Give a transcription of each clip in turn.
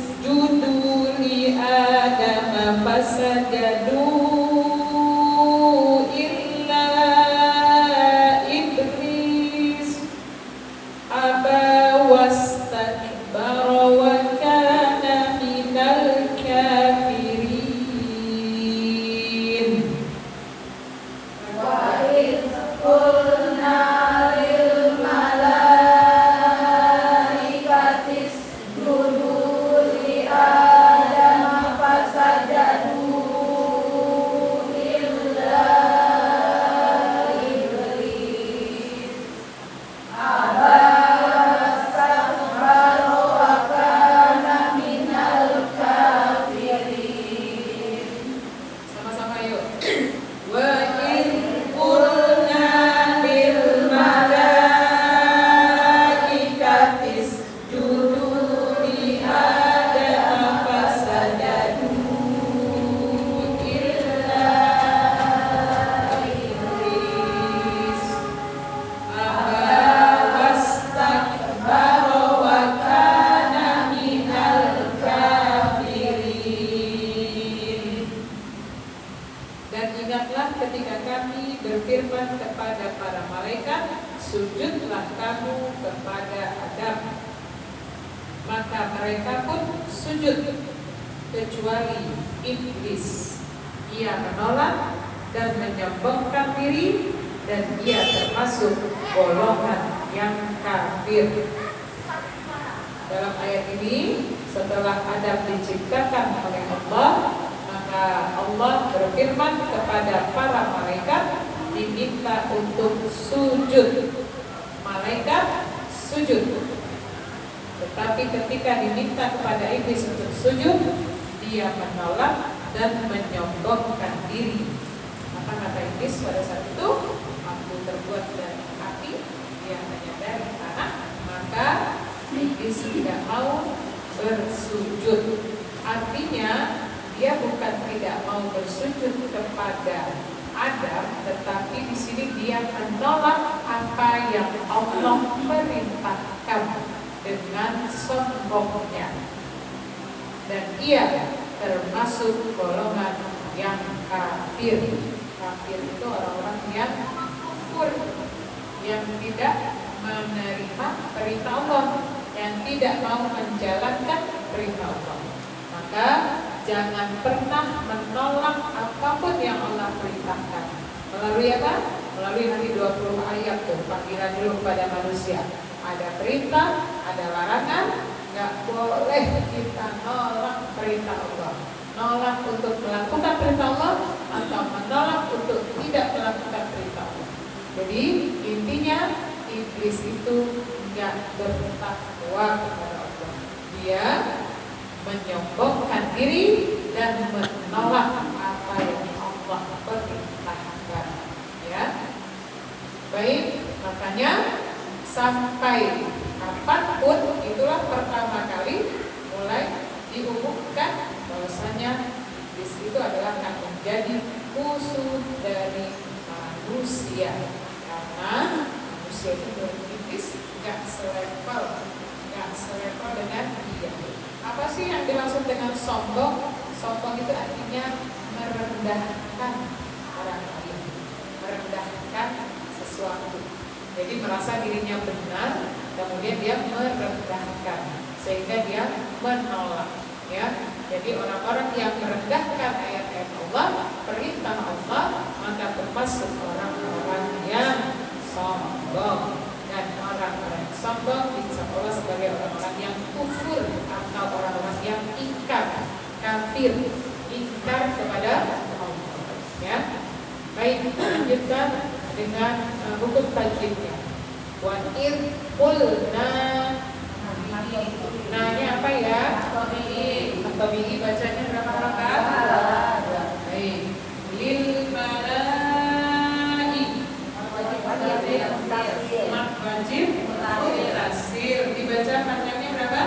isjudu li Adam fasajadu illa iblis aba wastakbara wa kana minal kafirin. Wa idh qulna lil malaikati isjudu li Adam fasajadu illa iblis aba wastakbara wa kana minal kafirin. Sama-sama yuk. Wa in qulna lil malaikati isjudu li Adam fasajadu illa iblis aba wastakbara wa kana minal kafirin. Dan ingatlah ketika kami berfirman kepada para malaikat, sujudlah kamu kepada Adam. Maka mereka pun sujud, kecuali iblis. Ia menolak dan menyombongkan diri, dan ia termasuk golongan yang kafir. Dalam ayat ini, setelah Adam diciptakan oleh Allah, maka Allah berfirman kepada para malaikat, diminta untuk sujud. Malaikat sujud. Tetapi ketika diminta kepada iblis untuk sujud, dia menolak dan menyombongkan diri. Maka kata iblis pada saat itu, aku terbuat dari api, dia hanya dari tanah. Maka iblis tidak mau bersujud. Artinya dia bukan tidak mau bersujud kepada Adam, tetapi di sini dia menolak apa yang Allah perintahkan dengan sombongnya, dan ia termasuk golongan yang kafir. Kafir itu orang-orang yang kufur, yang tidak menerima perintah Allah, yang tidak mau menjalankan perintah Allah. Maka jangan pernah menolak apapun yang Allah perintahkan. Melalui apa? Melalui nanti 20 ayat tuh, panggilan dulu kepada manusia. Ada perintah, ada larangan. Nggak boleh kita nolak perintah Allah. Nolak untuk melakukan perintah Allah, atau menolak untuk tidak melakukan perintah Allah. Jadi intinya iblis itu nggak bertakwa kepada Allah. Dia menyombongkan diri dan menolak apa yang Allah perintahkan. Ya, baik. Makanya sampai kapanpun, itulah pertama kali mulai diumumkan bahwasanya iblis itu adalah akan menjadi musuh dari manusia, karena manusia itu dengan iblis nggak selevel dengan dia. Apa sih yang dimaksud dengan sombong? Sombong itu artinya merendahkan orang lain, merendahkan sesuatu. Jadi merasa dirinya benar, kemudian dia merendahkan, sehingga dia menolak. Ya, jadi orang-orang yang merendahkan ayat-ayat Allah, perintah Allah, maka termasuk orang-orang yang sombong. Dan orang-orang yang sombong disebut sebagai orang-orang yang kufur atau orang-orang yang ingkar, kafir, ingkar kepada Allah. Ya, baik, lanjutkan dengan hukum tajwidnya. Wa id qulna, nanya apa ya? Tabi'i bacanya berapa rakaat? Baik. Lil malai, mat wajib tasir. Dibaca panjangnya berapa?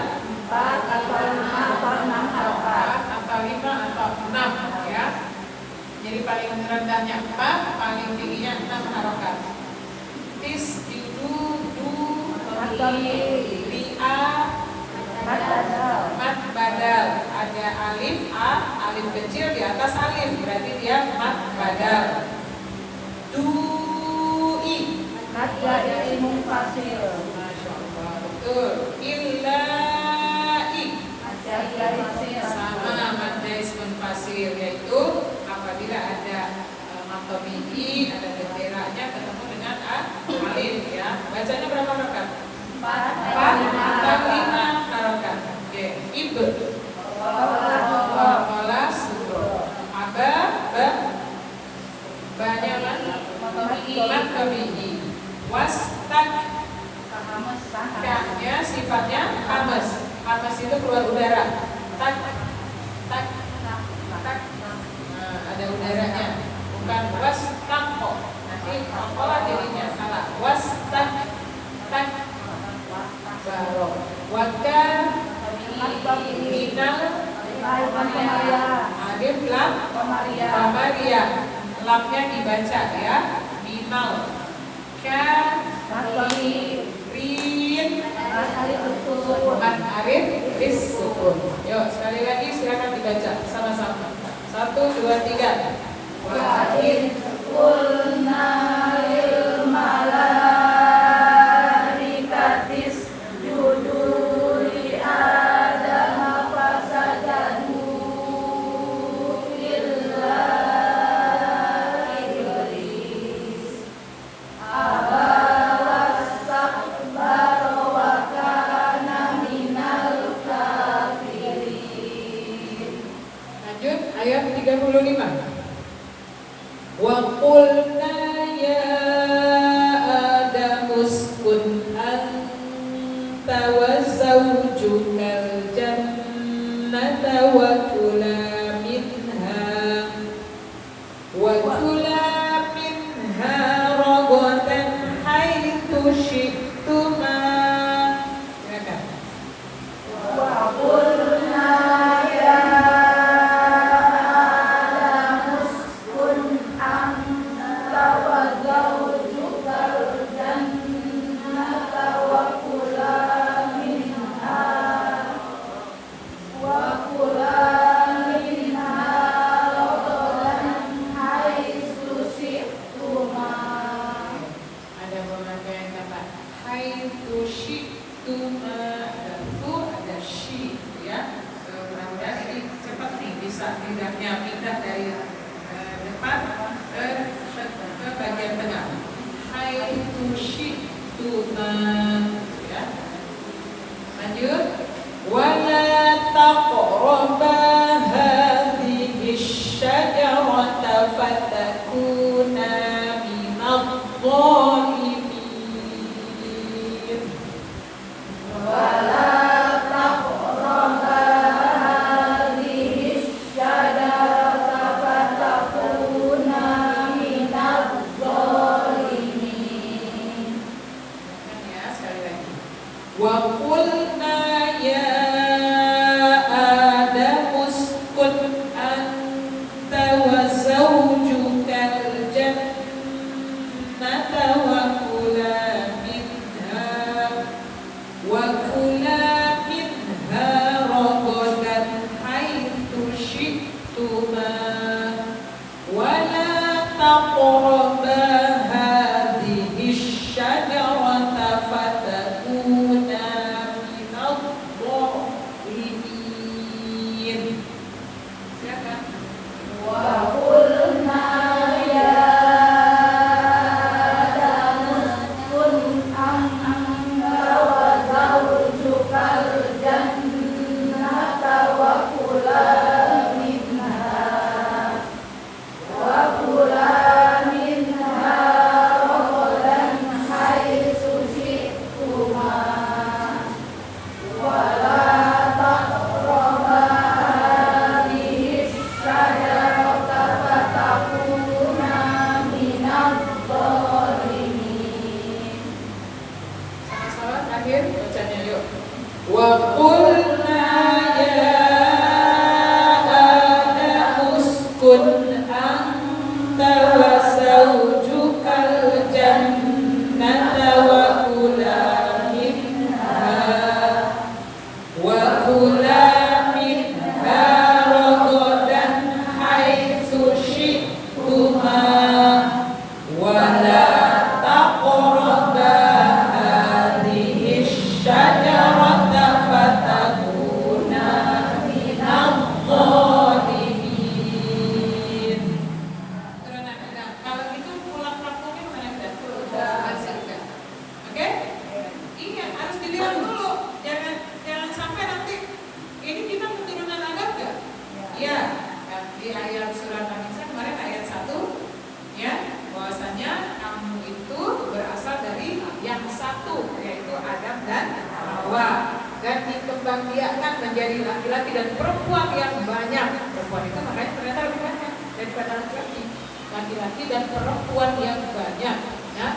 4 atau 5 atau 6 rakaat. Atau 5 atau 6 ya. Jadi paling rendahnya 4, paling tingginya 6 harokat. Tis didu li'a mat badal. dia mat badal. Du'i mad jadi munfasil. Masya Allah, betul. Illai Jadi fasil. sama mad ismun fasil, yaitu apabila ada matobi'i, ada benderanya ketemu dengan alif ya. Bacanya berapa harokat? 4 atau 5 harokat. Oke, ibu Wala suro Aba Banyak mat tabi'i. Wastak Kaknya sifatnya hamas. Hamas itu keluar udara. Tak tak tak. Nah, ada udaranya. Bukan wastaqo. Nanti apalah jadinya salah. Wastak tak baro. Wakar minal alif lam Pamaria. Lamnya dibaca ya. Minal Rin Mat arif ris sukun. Yuk sekali lagi silakan dibaca sama-sama. 1, 2, 3. Wa in qulna lil malaikatis judu li Adam fasajadu illa iblis aba wastakbara wa kana minal kafirin. Lanjut ayat 35. Wa qulna ya Adam uskun anta wa zawjukal jannata wa kula minha ragadan haitsu syi'tuma. Silakan. Wa qulna ya Adam uskun anta wa zawjukal jannata wa kula minha ragadan haitsu syi'tuma. Ada pemakaian kata haitsu syi'tuma, dan tu ada syi ya. Sebenarnya ini cepat nih bisa lidahnya pindah dari depan ke bagian tengah. Haitsu syi'tuma ya. Lanjut. Wala taqraba hadhihi syajarata fatakuna minadh-dhalimin. Wala taqraba hadhihi syajarata fatakuna minadh-dhalimin. Ya, sekali lagi. Wa qulna ya Adam uskun anta wa zawjuka bawah dan dikembangbiakkan menjadi laki-laki dan perempuan yang banyak. Perempuan itu makanya ternyata lebih banyak daripada laki-laki. Laki-laki dan perempuan yang banyak. Nah,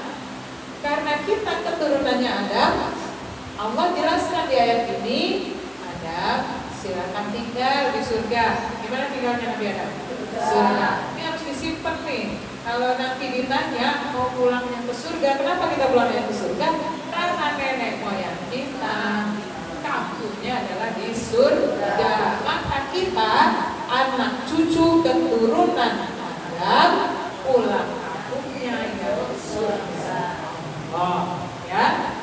karena kita keturunannya Adam, Allah jelaskan di ayat ini, Adam silakan tinggal di surga. Gimana tinggalnya Nabi Adam? Surga. Ini harus disimpan nih. Kalau nanti ditanya mau pulangnya ke surga, kenapa kita pulangnya ke surga? Karena nenek moyang kita kampungnya adalah di surga. Maka kita anak cucu keturunan Adam pulang kampungnya ya surga. Oh, ya.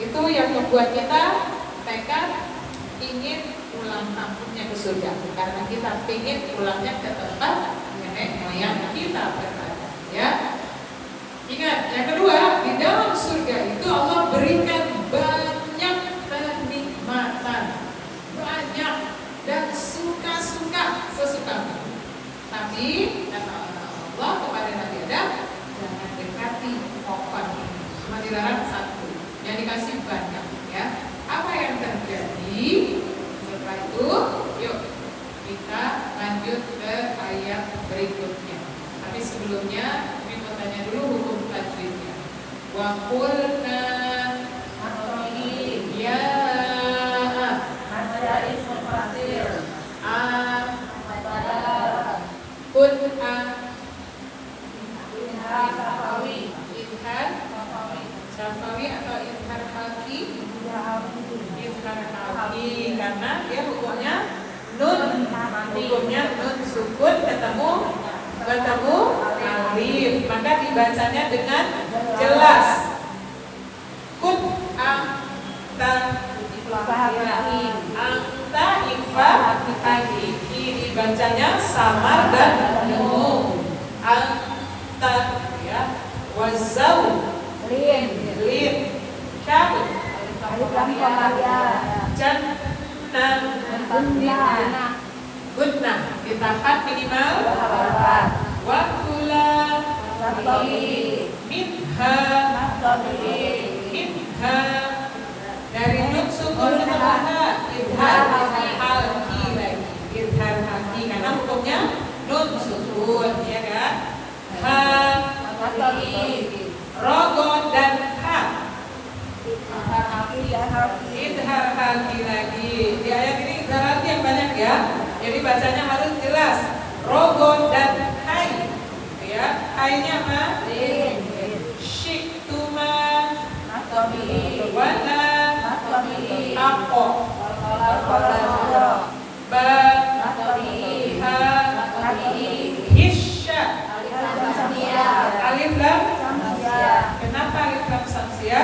Itu yang membuat kita tekad ingin pulang kampungnya ke surga. Karena kita ingin pulangnya ke tempat nenek moyang kita berada. Ya. Ingat, yang kedua, di dalam surga itu Allah berikan banyak kenikmatan, banyak dan suka-suka sesuka. Tapi kata Allah kepada Nabi Adam, jangan dekati pohon ini. Cuma dilarang satu, yang dikasih banyak. Ya, apa yang terjadi? Setelah itu, yuk kita lanjut ke ayat berikutnya. Tapi sebelumnya, kami mau tanya dulu hukum tajwidnya. Wa qulna ya Ada ismul fasil. kun Inhar safawi. Izhar Syafawi atau izhar haki? Izhar haki, karena dia hukumnya nun, hukumnya nun sukun ketemu alif, maka dibacanya dengan jelas. Kun anta haki, dibacanya samar dan umum. Anta ya, wazau lin syab Alif lam komariya. jannah gudna ditahan minimal wa kula minha dari nun sukun ke ha idhar haki lagi, idhar haki karena hukumnya nun sukun ya kan. Ha rogo dan ha idhar haki lagi. Di ayat ini idhar haki yang banyak ya. Jadi bacanya harus jelas. Rogo dan hai. Ya, hai-nya apa? Syiktuma wala ako ba ha hisya alif lam. Kenapa alif lam samsia?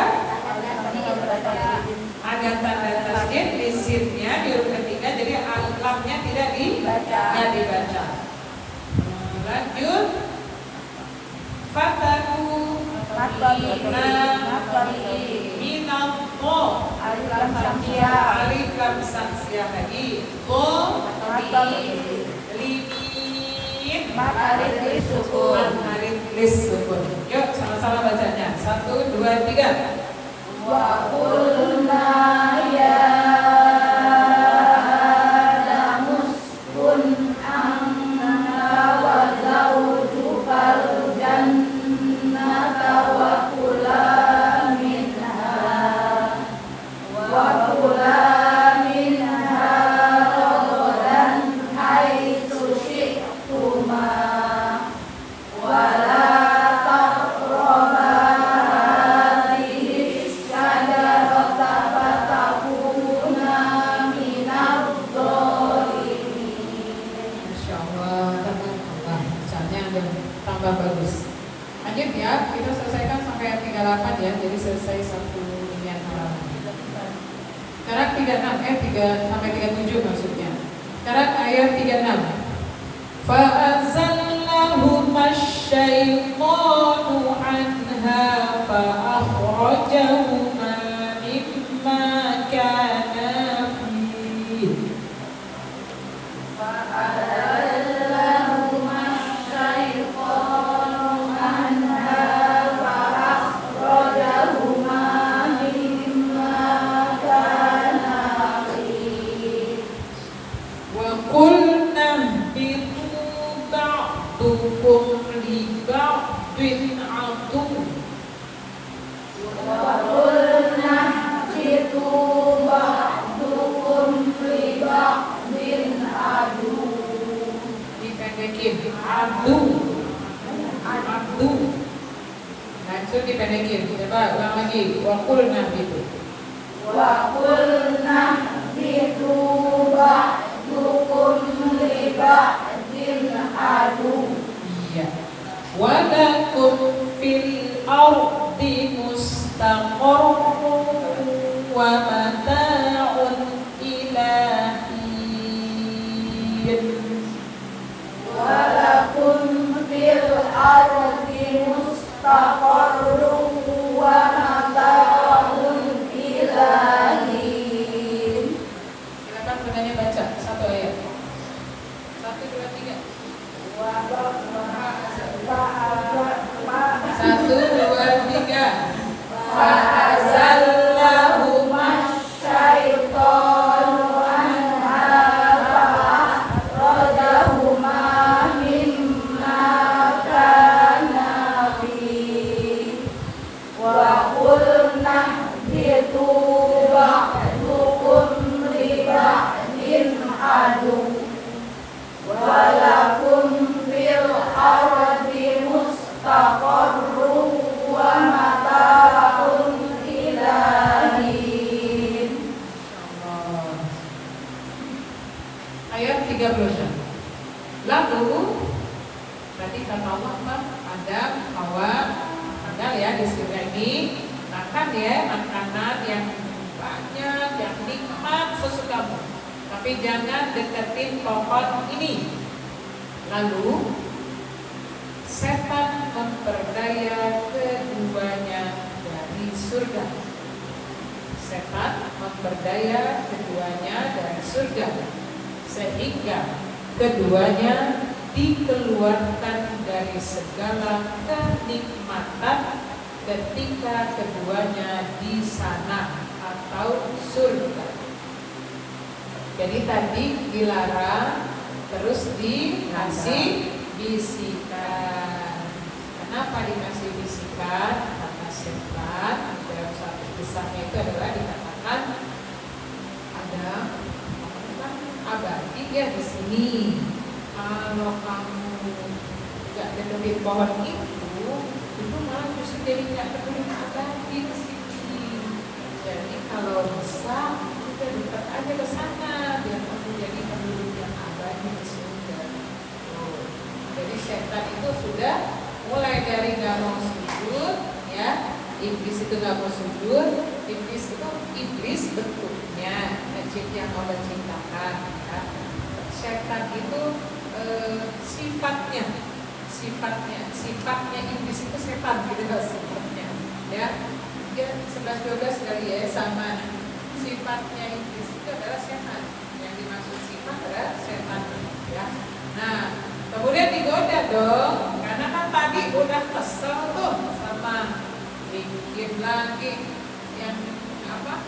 Ada tanda tasdid di sitnya di huruf ketiga, jadi lamnya tidak dibaca. Lanjut. Fatahu minallah alif lam samsiah lagi. Alif lis sukun. Yuk sama-sama bacanya. 1, 2, 3. Wa qulna ya Adamus kun anta wa zawjukal jannata wa kula minha ragadan haitsu syi'tuma wa la taqraba hadhihi syajarata fatakuna minadh dhalimin. Masya Allah, Allah, bacanya yang tambah bagus. Lanjut ya, kita selesaikan sampai ayat 38 ya, jadi selesai satu inian halaman. Sekarang 36, 3 sampai 37 maksudnya. Sekarang ayat 36. Fa'azallahuma syaitanu anha fa'akhrajahuma mimma kana fihi. Fa'adallahuma syaitanu anha fa'akhrajahuma mimma kana dipendekin. Adu. Maksud dipendekin. Coba ulang lagi. Waqulna gitu. وَقُلْنَا اهْبِطُوا بَعْضُكُمْ لِبَعْضٍ عَدُوٌّ Iya. Walakum fil ardi mustaqarrun wa mata'un ila hin. وَلَكُمْ فِي الْأَرْضِ مُسْتَقَرٌّ وَمَتَاعٌ إِلَى حِينٍ. Silakan bundanya baca satu ayat. 1, 2, 3. 1, 2, 3. فَأَزَلَّهُمَا الشَّيْطَانُ عَنْهَا فَأَخْرَجَهُمَا مِمَّا كَانَا فِيهِ وَقُلْنَا اهْبِطُوا بَعْضُكُمْ لِبَعْضٍ عَدُوٌّ وَلَكُمْ فِي الْأَرْضِ مُسْتَقَرٌّ وَمَتَاعٌ إِلَى حِينٍ. Ayat 36. Lalu berarti kata Allah Adam, Hawa, tinggal ya di surga ini, makan ya makanan yang banyak, yang nikmat sesukamu. Tapi jangan deketin pohon ini. Lalu setan memperdaya keduanya dari surga. Setan memperdaya keduanya dari surga, sehingga keduanya dikeluarkan dari segala kenikmatan ketika keduanya di sana atau surga. Jadi tadi dilarang, terus dikasih bisikan. Kenapa dikasih bisikan? Karena setan dalam satu kisahnya itu adalah dikatakan ada abadi ya di sini. Kalau kamu nggak deketin pohon itu malah justru jadi nggak ketemu abadi di sini. Jadi kalau bisa kita dekat aja ke sana biar kamu jadi penduduk yang abadi di surga. Jadi setan itu sudah mulai dari nggak mau sujud, ya. Iblis itu nggak mau sujud. Iblis bentuknya jin yang Allah ciptakan. Ya. Setan itu sifatnya iblis itu setan gitu loh sifatnya. Ya, dia 11-12 kali ya sama. Sifatnya iblis itu adalah setan. Yang dimaksud sifat adalah setan. Ya. Nah, kemudian digoda dong, karena kan tadi udah kesel tuh sama bikin lagi yang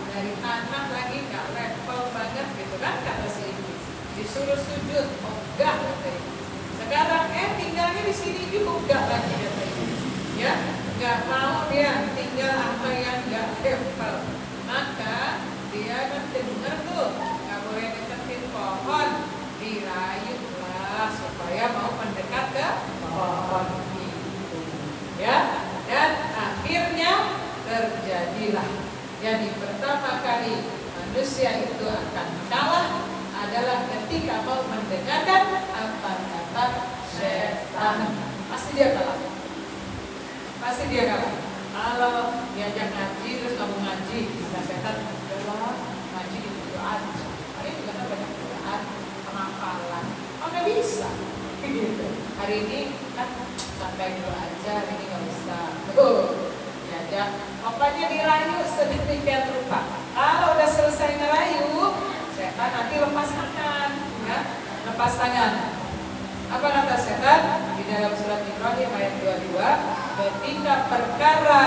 dari tanah lagi nggak level banget gitu kan kata si iblis. Disuruh sujud, enggak kata iblis. Sekarang tinggalnya di sini juga enggak lagi kata iblis. Ya, nggak mau dia tinggal apa yang nggak level. Maka dia kan dengar tuh nggak boleh deketin pohon, dirayu supaya mau mendekat ke pohon itu, ya. Dan akhirnya terjadilah. Jadi pertama kali manusia itu akan kalah adalah ketika mau mendengarkan apa kata setan. Pasti dia kalah. Kalau diajak ngaji terus kamu ngaji, kata setan, adalah ngaji itu aja. Ini juga kan banyak godaan, pengapalan. Nggak bisa gitu. Hari ini kan sampai dulu aja, hari ini nggak bisa. Diajak, pokoknya dirayu sedemikian rupa. Kalau udah selesai ngerayu, setan nanti lepas tangan, ya, lepas tangan. Apa kata setan di dalam surat Ibrahim ayat 22? Ketika perkara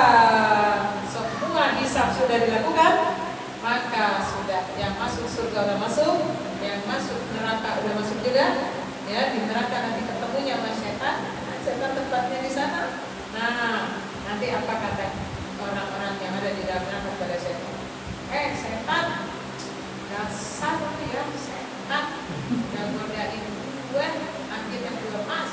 semua hisab sudah dilakukan, maka sudah yang masuk surga udah masuk, yang masuk neraka udah masuk juga. Ya, di neraka nanti ketemunya sama setan tempatnya di sana. Nah, nanti apa kata orang-orang yang ada di dalam neraka pada setan? Setan, dasar ya setan, yang godain gue, akhirnya gue masuk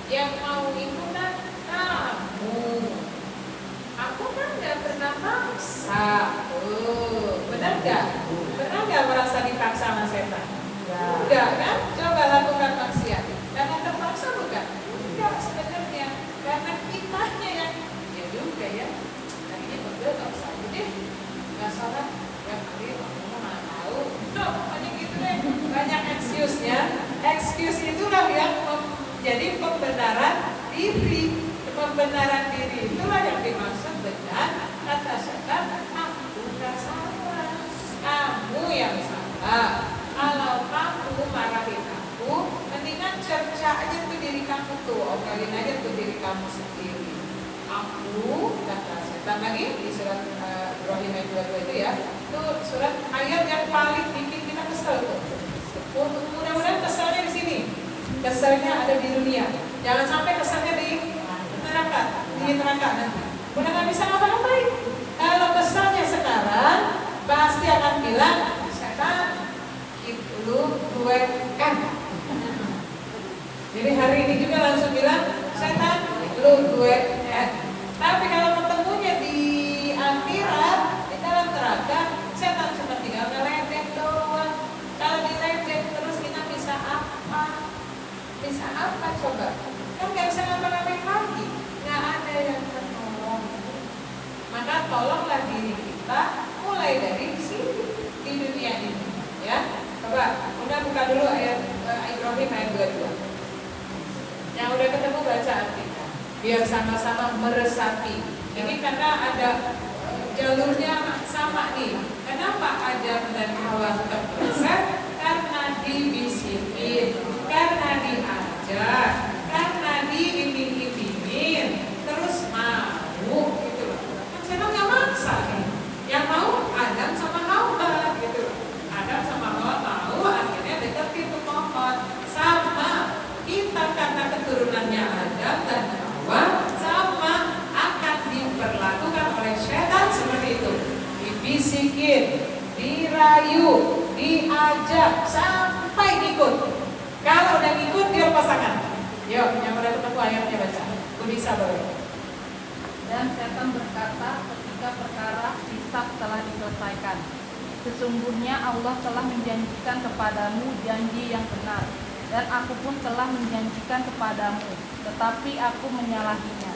Yang mau ikutan kamu. Aku kan gak pernah maksa. Benar gak? Pernah gak merasa dipaksa sama setan? Enggak kan? Coba lakukan maksiat. Karena terpaksa bukan? Enggak sebenarnya. Karena kitanya yang ya juga ya. Tadinya pegel gak usah aja deh. Gak sholat. Gak kali aku gak tahu. Pokoknya gitu deh. Banyak excuse ya. Excuse itulah yang menjadi pembenaran diri. Pembenaran diri itulah yang dimaksud dengan kata setan, aku gak salah, kamu yang salah. Kalau kamu marahin aku, mendingan cerca aja tuh diri kamu tuh, omelin aja tuh diri kamu sendiri. Aku, kata setan lagi di surat Ibrahim ayat 22 itu ya, itu surat ayat yang paling bikin kita kesel tuh. Mudah-mudahan keselnya di sini, keselnya ada di dunia. Jangan sampai keselnya di neraka nanti. Udah nggak bisa ngapa-ngapain. Kalau keselnya sekarang, pasti akan bilang setan itu gue kan. Jadi hari ini juga langsung bilang setan lu gue kan. Tapi kalau ketemunya di akhirat, di dalam neraka, setan cuma tinggal ngeledek doang. Kalau diledek terus kita bisa apa? Bisa apa coba? Kan nggak bisa ngapa-ngapain lagi. Nggak ada yang menolong. Maka tolonglah diri kita mulai dari sini di dunia ini, ya. Coba, udah buka dulu ayat Ibrahim ayat 22. Yang udah ketemu baca artinya, biar sama-sama meresapi. Ini karena ada jalurnya sama nih. Kenapa Adam dan Hawa terpleset? Karena dibisikin, karena diajar, karena diiming-imingin, terus mau gitu loh. Kan saya nggak maksa nih. Yang mau Adam sama Hawa gitu loh. Adam sama Hawa mau, akhirnya deketin tuh pohon. Sama kita karena keturunannya Adam dan Hawa sama akan diperlakukan oleh setan seperti itu. Dibisikin, dirayu, diajak sampai ngikut. Kalau udah ngikut dia pasangan. Yuk, yang udah ketemu ayatnya baca. Aku bisa boleh. Dan setan berkata ketika perkara hisab telah diselesaikan, sesungguhnya Allah telah menjanjikan kepadamu janji yang benar, dan aku pun telah menjanjikan kepadamu, tetapi aku menyalahinya.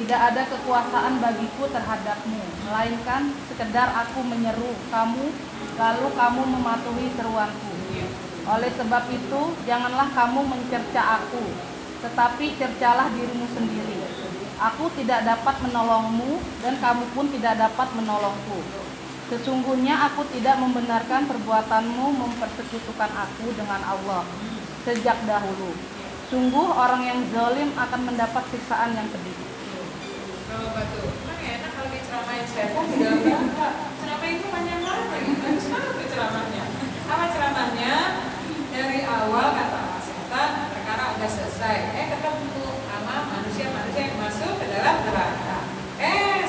Tidak ada kekuasaan bagiku terhadapmu, melainkan sekedar aku menyeru kamu, lalu kamu mematuhi seruanku. Oleh sebab itu, janganlah kamu mencerca aku, tetapi cercalah dirimu sendiri. Aku tidak dapat menolongmu, dan kamu pun tidak dapat menolongku. Sesungguhnya aku tidak membenarkan perbuatanmu mempersekutukan aku dengan Allah sejak dahulu. Sungguh orang yang zalim akan mendapat siksaan yang pedih. Kalau batu, kan enak kalau diceramain saya pun udah berapa. Ceramah itu panjang banget, bagus banget ceramahnya. Apa ceramahnya? Dari awal kata setan, perkara udah selesai. Ketemu sama manusia-manusia yang masuk ke dalam neraka.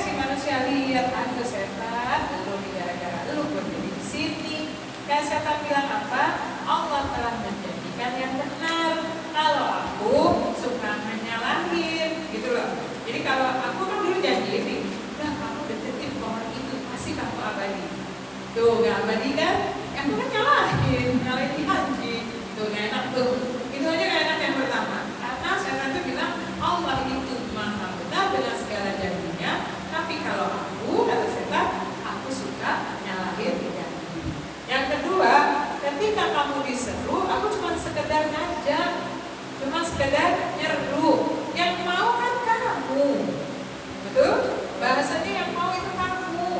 Si manusia lihat ada setan, lu gara-gara lu berdiri di sini. Kan setan bilang apa? Allah telah menjanjikan yang benar. Kalau aku suka menyalahin, gitu loh. Jadi kalau aku kan dulu janji ini, udah kamu deketin pohon itu pasti kamu abadi. Tuh nggak abadi kan? Aku kan nyalahin janji. Tuh nggak enak tuh. Itu aja nggak enak yang pertama. Karena setan itu bilang Allah itu maha benar dengan segala janjinya. Tapi kalau aku kata setan, aku suka nyalahin janji. Yang kedua, ketika kamu diseru, aku cuma sekedar ngajak, cuma sekedar nyeru. Yang mau kan kamu, betul? Bahasanya yang mau itu kamu.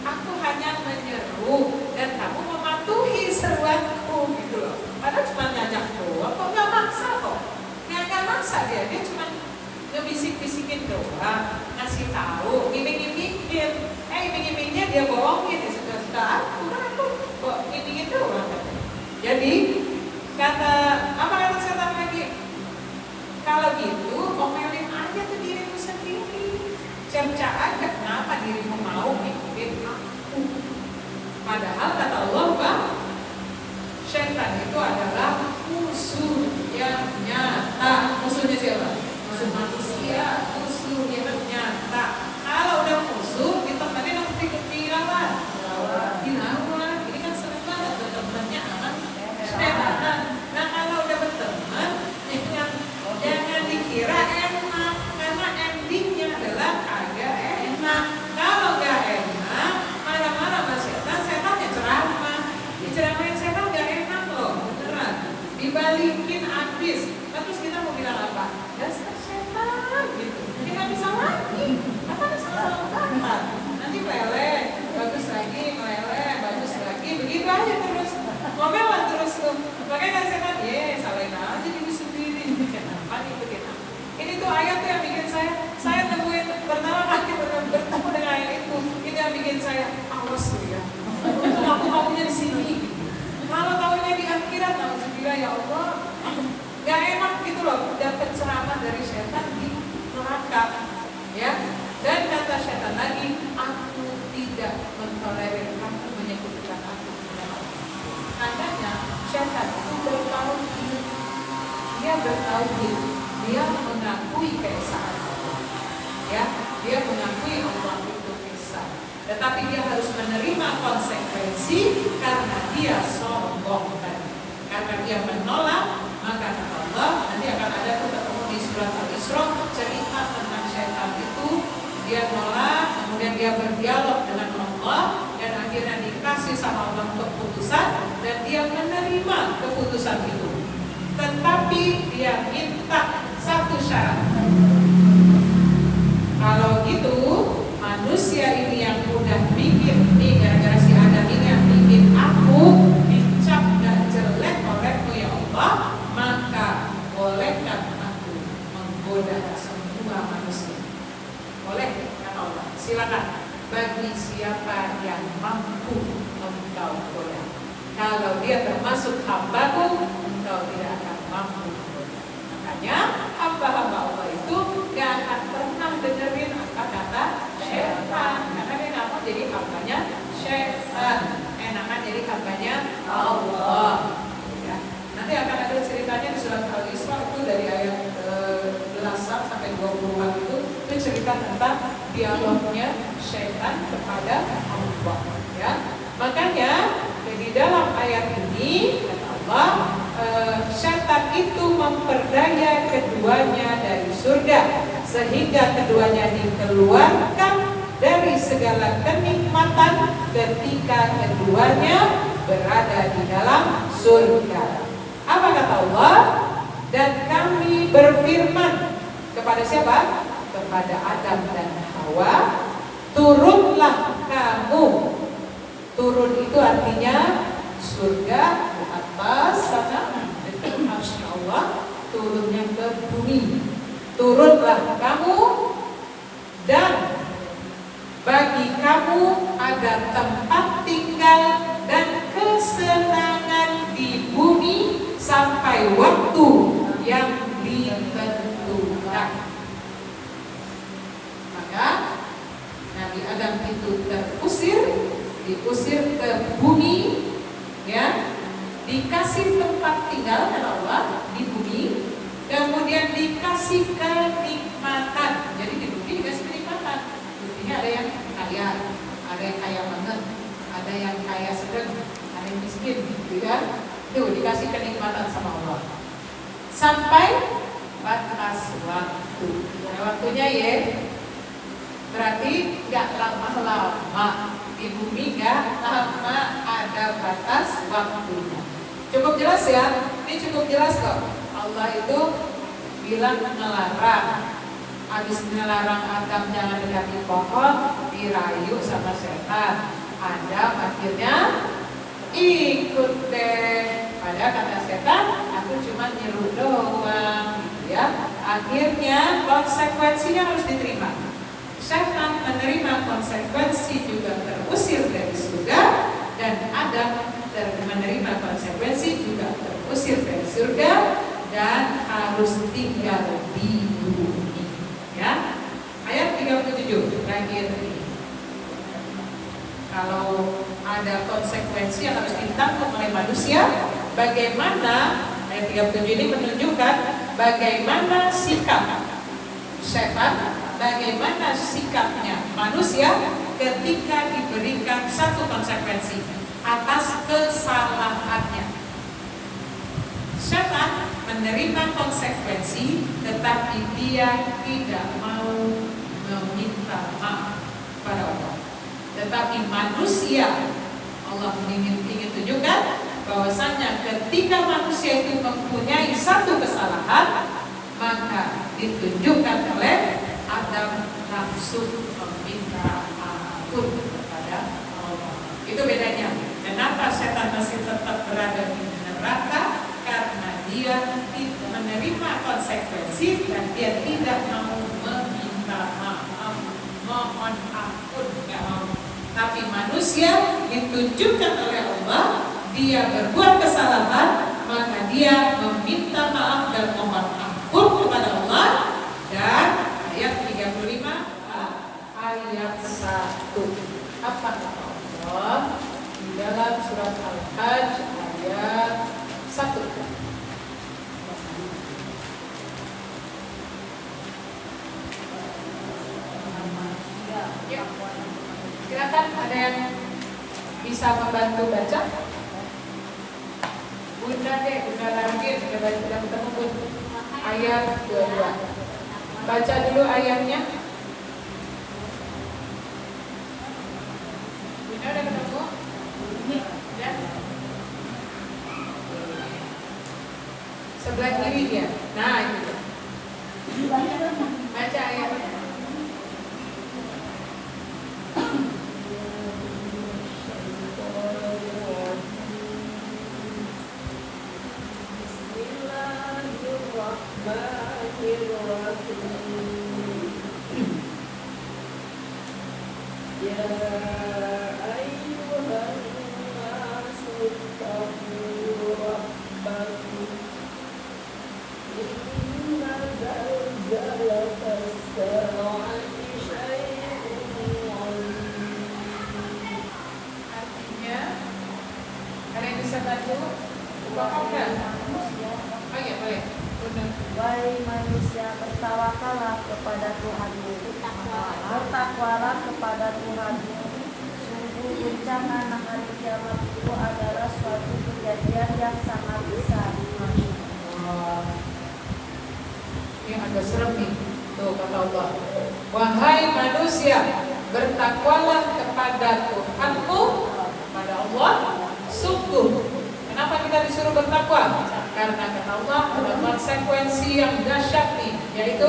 Aku hanya menyeru dan kamu mematuhi seruanku gitu loh. Padahal cuma ngajak doang, kok nggak maksa kok? Nggak maksa dia cuma ngebisik-bisikin doang, ngasih tahu, iming-imingin. Iming-imingnya dia bohongin, ya sudah-sudah aku kan aku kok imingin doang. Jadi kata apa kata setan lagi? Kalau gitu, omelin aja tuh dirimu sendiri. Cerca aja kenapa dirimu mau ngikutin aku. Padahal kata Allah, Bang, setan itu adalah musuh yang nyata. Musuhnya siapa? Alhamdulillah ya Allah, gak enak gitu loh dapat ceramah dari setan di neraka, ya. Dan kata setan lagi, aku tidak mentolerir kamu menyekutukan aku dengan Allah. Tandanya setan itu bertauhid, dia bertauhid, dia mengakui keesaan Allah, ya, dia mengakui Allah itu esa. Tetapi dia harus menerima konsekuensi karena dia sombong tadi. Karena dia menolak, maka kata Allah, nanti akan ada ketemu di surat Al-Isra cerita tentang setan itu. Dia nolak, kemudian dia berdialog dengan Allah, dan akhirnya dikasih sama Allah keputusan, dan dia menerima keputusan itu. Tetapi dia minta satu syarat. Kalau gitu, manusia ini yang udah bikin, nih gara-gara si Adam ini yang bikin aku dicap gak jelek olehmu ya Allah, maka bolehkan aku menggoda semua manusia. Boleh, kata Allah, silakan. Bagi siapa yang mampu engkau goda. Kalau dia termasuk hambaku, engkau tidak akan mampu menggoda. Makanya hamba-hamba Allah itu gak akan pernah dengerin apa kata setan, karena dia gak mau jadi hambanya setan, enakan jadi hambanya Allah, ya. Nanti akan ada ceritanya di surat Al-Isra itu dari ayat belasan sampai 24 itu cerita tentang dialognya setan kepada Allah, ya. Makanya di dalam ayat ini kata Allah, setan itu memperdaya keduanya dari surga sehingga keduanya dikeluarkan dari segala kenikmatan ketika keduanya berada di dalam surga. Apa kata Allah? Dan kami berfirman kepada siapa? Kepada Adam dan Hawa, turunlah kamu. Turun itu artinya surga di atas sana dekat arsy Allah, turunnya ke bumi. Turunlah kamu, dan bagi kamu ada tempat tinggal dan kesenangan di bumi sampai waktu yang ditentukan. Maka Nabi Adam itu diusir ke bumi, ya, dikasih tempat tinggal oleh Allah di bumi, kemudian dikasih kenikmatan. Jadi di bumi dikasih kenikmatan. Buktinya ada yang kaya, ada yang kaya banget, ada yang kaya sedang, ada yang miskin, gitu kan? Tuh dikasih kenikmatan sama Allah. Sampai batas waktu. Nah, waktunya ya, berarti nggak lama-lama. Di bumi nggak lama, ada batas waktunya. Cukup jelas ya? Ini cukup jelas kok. Allah itu bilang ngelarang. Habis ngelarang Adam jangan dekati pohon, dirayu sama setan. Adam akhirnya ikut deh. Padahal kata setan, aku cuma nyuruh doang, gitu ya. Akhirnya konsekuensinya harus diterima. Setan menerima konsekuensi juga terusir dari surga, dan Adam menerima konsekuensi juga terusir dari surga dan harus tinggal di bumi. Ya, ayat 37 terakhir ini. Kalau ada konsekuensi yang harus ditanggung oleh manusia, bagaimana ayat 37 ini menunjukkan bagaimana sikap setan, bagaimana sikapnya manusia ketika diberikan satu konsekuensi atas kesalahannya. Setan menerima konsekuensi, tetapi dia tidak mau meminta maaf pada Allah. Tetapi manusia, Allah ingin tunjukkan bahwasanya ketika manusia itu mempunyai satu kesalahan, maka ditunjukkan oleh Adam langsung meminta ampun kepada Allah. Itu bedanya. Kenapa setan masih tetap berada di neraka? Karena dia tidak menerima konsekuensi dan dia tidak mau meminta maaf, mohon ampun, nggak mau. Tapi manusia ditunjukkan oleh Allah, dia berbuat kesalahan, maka dia meminta maaf dan mohon ampun kepada Allah. Dan ayat 35 ayat 1 apa kata Allah di dalam surat Al-Hajj ayat 1. Ya. Silakan, ada yang bisa membantu baca? Bunda Larkin, sudah ketemu Bun. Ayat 22. Baca dulu ayatnya. Bunda udah ketemu? Ya. Sebelah kiri dia. Nah, itu. Baca ayatnya. Wahai manusia, bertawakallah kepada Tuhanmu, bertakwalah kepada Tuhanmu. Sungguh guncangan hari kiamat itu adalah suatu kejadian yang sangat besar. Ini agak serem nih. Tuh kata Allah, wahai manusia, bertakwalah kepada Tuhanmu, kepada Allah. Sungguh, kenapa kita disuruh bertakwa? Karena kata Allah ada konsekuensi yang dahsyat nih, yaitu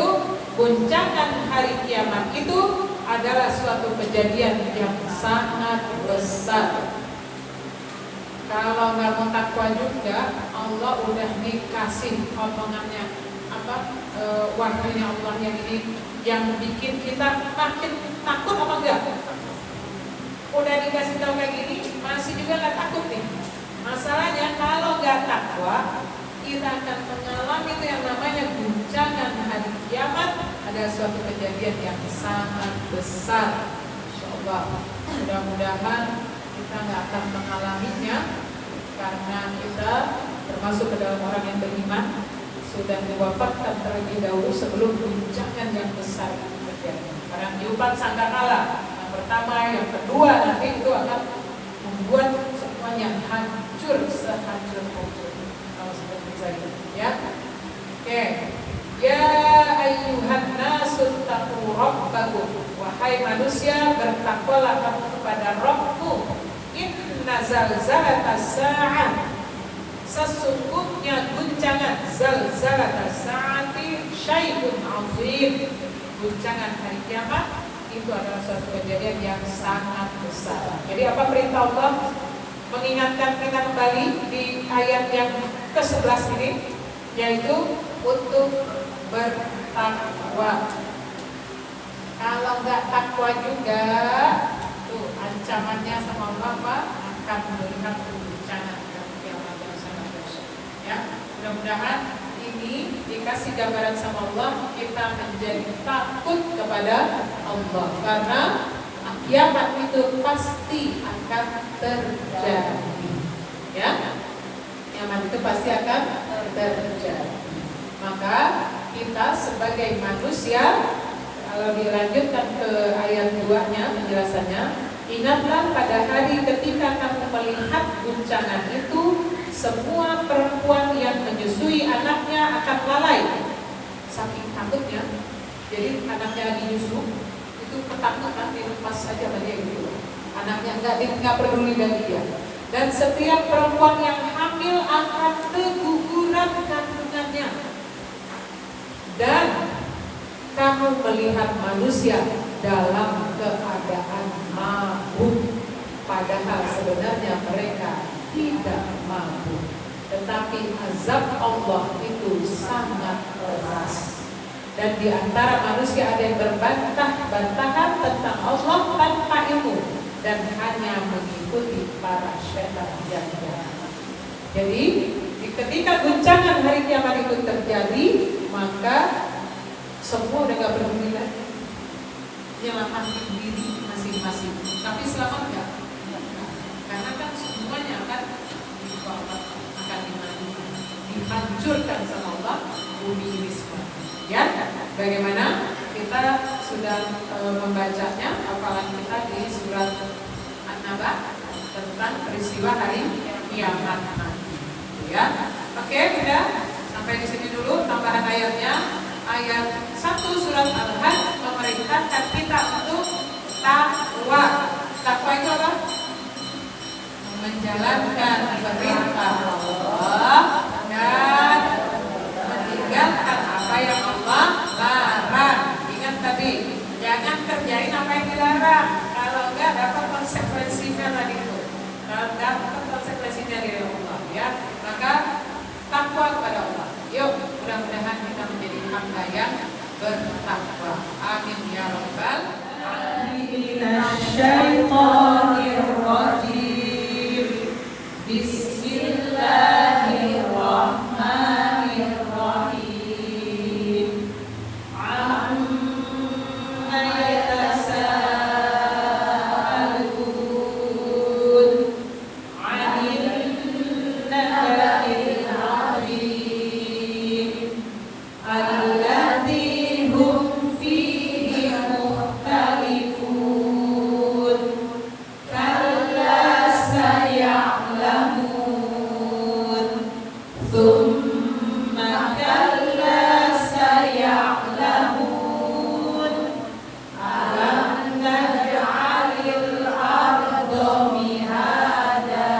guncangan hari kiamat itu adalah suatu kejadian yang sangat besar. Kalau nggak mau takwa juga, Allah udah dikasih omongannya wahyunya Allah yang ini yang bikin kita makin takut apa enggak? Udah dikasih tahu kayak gini, masih juga nggak takut nih. Masalahnya kalau nggak takwa, kita akan mengalami itu yang namanya guncangan hari kiamat. Ada suatu kejadian yang sangat besar. Insyaallah, mudah-mudahan kita nggak akan mengalaminya, karena kita termasuk ke dalam orang yang beriman, sudah diwafatkan terlebih dahulu sebelum guncangan yang besar itu terjadi. Karena tiupan sangkakala yang pertama, yang kedua nanti itu akan membuat semuanya hancur sehancur-hancur. Kalau seperti saya, ya. Oke. Ya ayyuhan nasu taqu rabbakum. Wahai manusia, bertakwalah kamu kepada Rabbmu. Inna zalzalatas sa'ah, sesungguhnya guncangan zalzalatas sa'ati syai'un 'azim. Guncangan hari kiamat itu adalah suatu kejadian yang sangat besar. Jadi apa perintah Allah? Mengingatkan kita kembali di ayat yang ke-11 ini, yaitu untuk bertakwa. Kalau nggak takwa juga, tuh ancamannya sama Allah akan melihat guncangan kiamat yang sangat besar. Ya, mudah-mudahan ini dikasih gambaran sama Allah, kita menjadi takut kepada Allah, karena kiamat itu pasti akan terjadi. Ya, kiamat itu pasti akan terjadi. Maka kita sebagai manusia, kalau dilanjutkan ke ayat 2-nya penjelasannya, ingatlah pada hari ketika kamu melihat guncangan itu, semua perempuan yang menyusui anaknya akan lalai saking takutnya. Jadi anaknya lagi nyusu, itu ketakutan, dilepas saja dia gitu. Anaknya nggak peduli dengan dia. Dan setiap perempuan yang hamil akan keguguran kandungannya. Dan kamu melihat manusia dalam keadaan mabuk, padahal sebenarnya mereka tidak mabuk. Tetapi azab Allah itu sangat keras. Dan di antara manusia ada yang berbantah-bantahan tentang Allah tanpa ilmu dan hanya mengikuti para syaitan yang jahat. Jadi ketika guncangan hari kiamat itu terjadi, maka semua udah gak peduli lagi, nyelamatin diri masing-masing. Tapi selamat gak? Karena kan semuanya akan dihancurkan sama Allah bumi ini semua. Ya, bagaimana kita sudah membacanya, hafalan kita di surat An-Naba tentang peristiwa hari kiamat nanti. Ya, oke, udah sampai di sini dulu. Tambahan ayatnya, ayat 1 surat Al-Hajj memerintahkan kita untuk takwa. Takwa itu apa? Menjalankan perintah Allah dan meninggalkan apa yang Allah larang. Ingat tadi, jangan kerjain apa yang dilarang. Kalau enggak dapat konsekuensinya tadi itu. Kalau enggak dapat konsekuensinya dari Allah, ya. Maka takwa kepada Allah. Yuk, mudah-mudahan kita menjadi hamba yang bertakwa. Amin ya rabbal alamin. Bismillahirrahmanirrahim. Amma yatasaalun 'anil naba'il 'azim alladzi hum fihi mukhtalifun. Kalla saya'lamun, thumma kalla saya'lamun, alam naj'alil arda mihada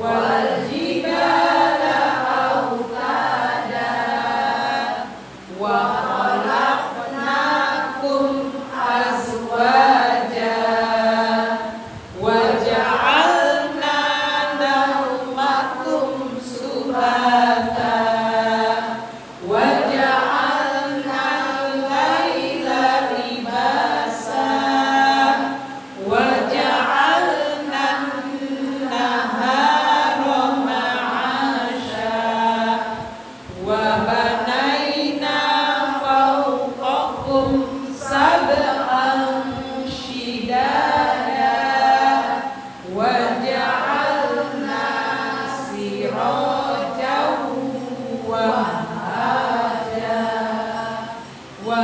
wal jibala awtada wa khalaqnakum azwaja wa ja'alna nawmakum subata wa ja'alna al-laila libasa wa ja'alna an-nahara ma'asha wa banayna fawqakum sab'an shidada wa ja'alna sirajan wahaja wa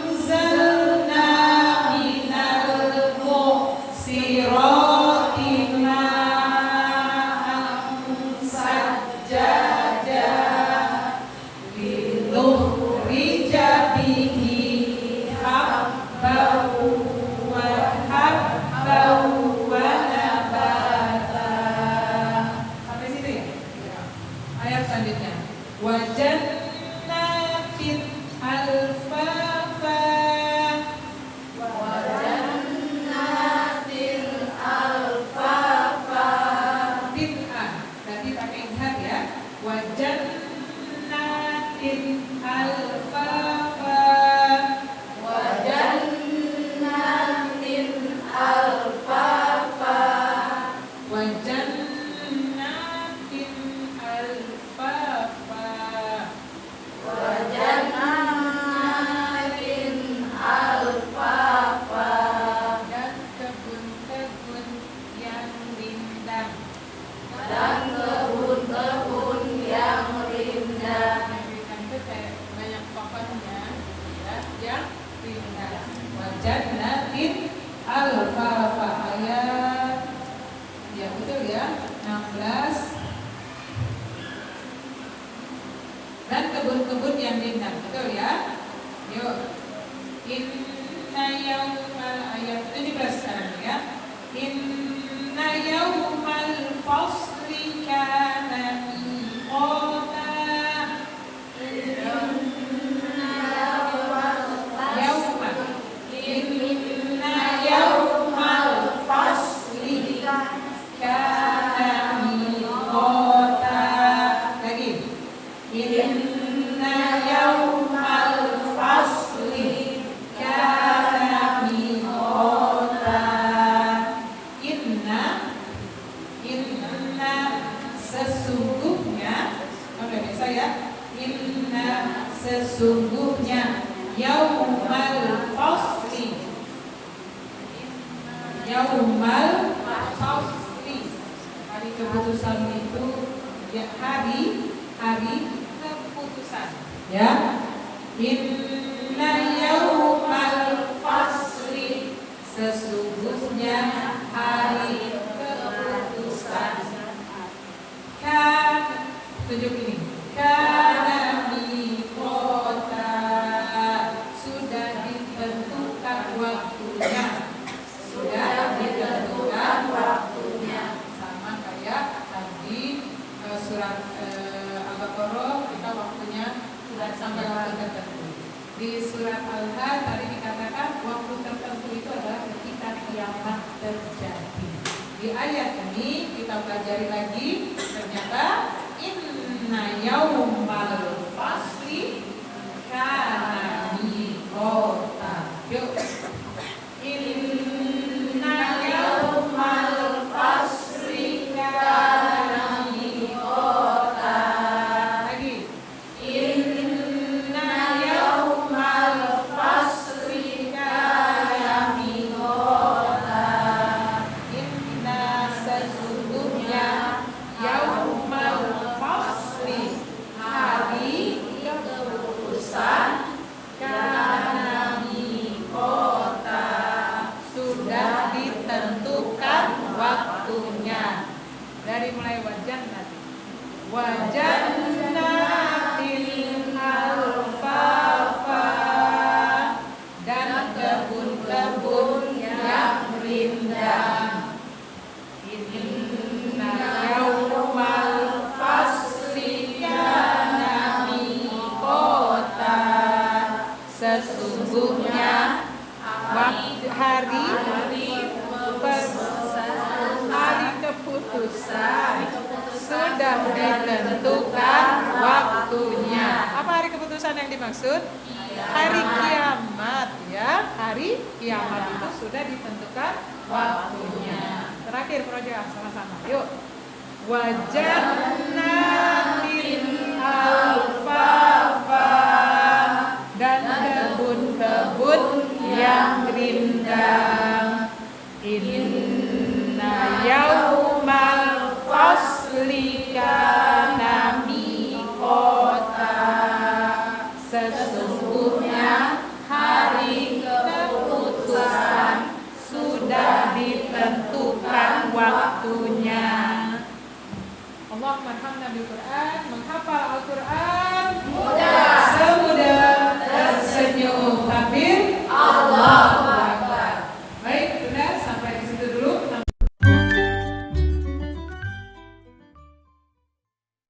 anzalna minal mu'sirati ma'an sajjaja linukhrija bihi habban wa nabata. Sampai situ ya? Ayat selanjutnya. Wa jannatin alfafa. Bid'ah. Berarti pakai idgham ya. Wa jannatin alfafa. Wa jannatin alfafa. Dan kebun-kebun yang rindang. Rindang itu kayak banyak pohonnya, ya, yang rindang. Wa jannatin alfafa. Ayat, ya betul ya, 16. Dan kebun-kebun yang rindang, betul ya. Yuk, inna yaumal, ayat 17 sekarang ya. Inna yaumal fasli kana miqata. Yauma, inna yaumal sesungguhnya yaumal fasli. Yaumal fasli, hari keputusan itu ya, hari keputusan ya. Inna yaumal fasli, sesungguhnya hari keputusan. Kan tunjuk ini. Kana miqota, sudah ditentukan waktunya. Sudah ditentukan waktunya. Sama kayak tadi surat Al-Baqarah, kita waktunya sudah sampai waktu tertentu. Di surat Al-Hajj tadi dikatakan waktu tertentu itu adalah ketika kiamat terjadi. Di ayat ini kita pelajari lagi, ternyata inna yaumal fasli kana miqota. Yuk. Inna yaumal fasli kana miqota. Lagi. Inna yaumal fasli kana miqota. Inna sesungguhnya yaumal fasli, hari keputusan, kana miqota, sudah ditentukan waktunya. Dari mulai wajan nanti wajannatil alfafa, dan kebun-kebun yang rindang. Inna yaumal fasli kana miqota, sesungguhnya hari keputusan sudah ditentukan waktunya. Apa hari keputusan yang dimaksud? Hari kiamat ya. Hari kiamat itu sudah ditentukan waktunya. Terakhir proja sama-sama. Yuk. Wajannatil